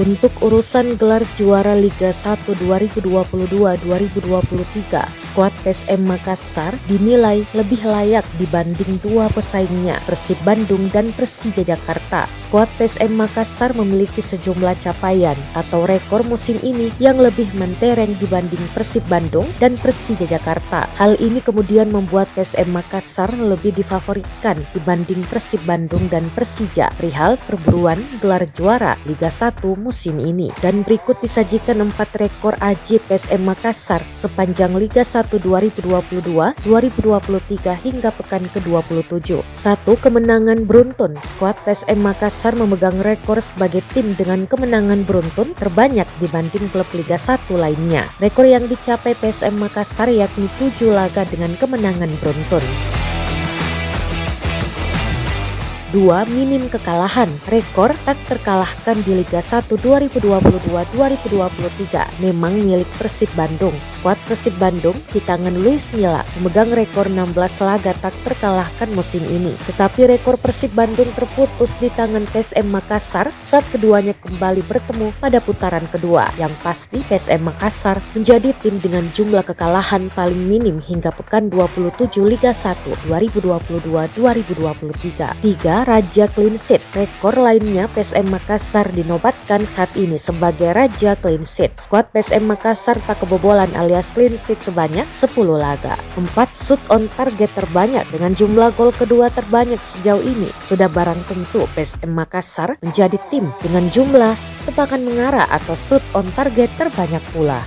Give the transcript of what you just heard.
Untuk urusan gelar juara Liga 1 2022-2023, skuad PSM Makassar dinilai lebih layak dibanding dua pesaingnya, Persib Bandung dan Persija Jakarta. Skuad PSM Makassar memiliki sejumlah capaian atau rekor musim ini yang lebih mentereng dibanding Persib Bandung dan Persija Jakarta. Hal ini kemudian membuat PSM Makassar lebih difavoritkan dibanding Persib Bandung dan Persija perihal perburuan gelar juara Liga 1 musim ini. Dan berikut disajikan 4 rekor AJ PSM Makassar sepanjang Liga 1 2022-2023 hingga pekan ke-27. 1. Kemenangan beruntun. Skuad PSM Makassar memegang rekor sebagai tim dengan kemenangan beruntun terbanyak dibanding klub Liga 1 lainnya. Rekor yang dicapai PSM Makassar yakni 7 laga dengan kemenangan beruntun. 2. Minim kekalahan. Rekor tak terkalahkan di Liga 1 2022-2023 memang milik Persib Bandung. Skuad Persib Bandung di tangan Luis Milla memegang rekor 16 laga tak terkalahkan musim ini. Tetapi rekor Persib Bandung terputus di tangan PSM Makassar saat keduanya kembali bertemu pada putaran kedua. Yang pasti PSM Makassar menjadi tim dengan jumlah kekalahan paling minim hingga pekan 27 Liga 1 2022-2023. 3. Raja clean sheet. Rekor lainnya PSM Makassar dinobatkan saat ini sebagai Raja clean sheet. Skuad PSM Makassar tak kebobolan alias clean sheet sebanyak 10 laga. 4. Shoot on target terbanyak dengan jumlah gol kedua terbanyak sejauh ini. Sudah barang tentu PSM Makassar menjadi tim dengan jumlah sepakan mengarah atau shoot on target terbanyak pula.